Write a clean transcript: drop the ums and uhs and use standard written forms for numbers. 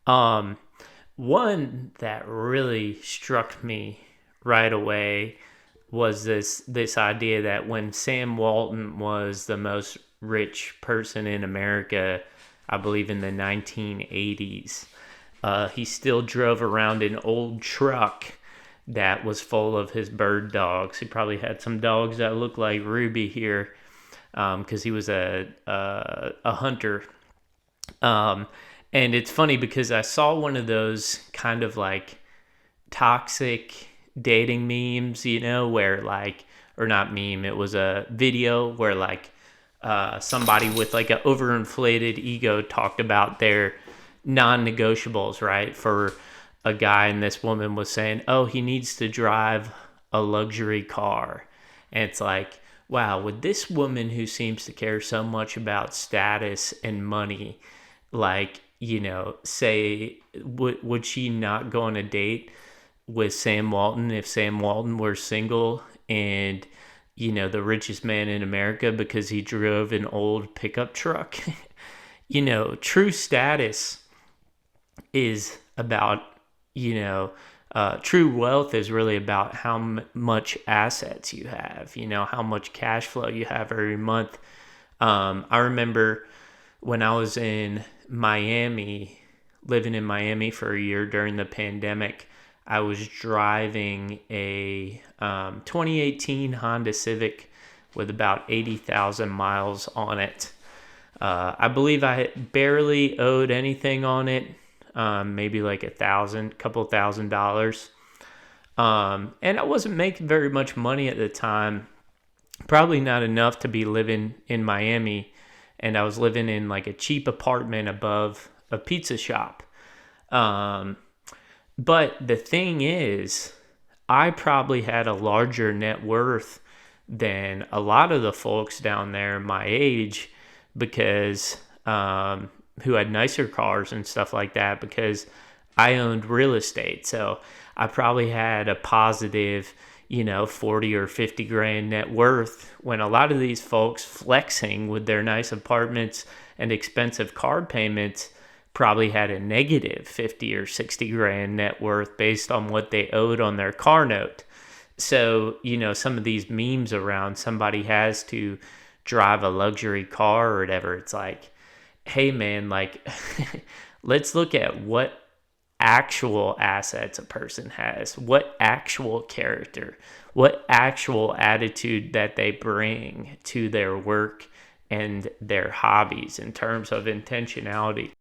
Um, One that really struck me right away was this idea that when Sam Walton was the most rich person in America, I believe in the 1980s, he still drove around an old truck that was full of his bird dogs. He probably had some dogs that looked like Ruby here, because he was a hunter. Um, and it's funny because I saw one of those kind of like toxic dating memes, where like, or not meme, it was a video where like somebody with like an overinflated ego talked about their non-negotiables, right? For a guy, and this woman was saying, oh, he needs to drive a luxury car. And it's like, wow, would this woman who seems to care so much about status and money, like, say, would she not go on a date with Sam Walton if Sam Walton were single and, the richest man in America because he drove an old pickup truck? True status is about, true wealth is really about how much assets you have, how much cash flow you have every month. I remember when I was in Miami, living in Miami for a year during the pandemic, I was driving a 2018 Honda Civic with about 80,000 miles on it. I believe I barely owed anything on it, maybe like couple $1,000. And I wasn't making very much money at the time, probably not enough to be living in Miami. And I was living in like a cheap apartment above a pizza shop. But the thing is, I probably had a larger net worth than a lot of the folks down there my age, because who had nicer cars and stuff like that, because I owned real estate. So I probably had a positive, 40 or 50 grand net worth, when a lot of these folks flexing with their nice apartments and expensive car payments probably had a negative 50 or 60 grand net worth based on what they owed on their car note. So, some of these memes around somebody has to drive a luxury car or whatever, it's like, hey man, like, let's look at what actual assets a person has, what actual character, what actual attitude that they bring to their work and their hobbies in terms of intentionality.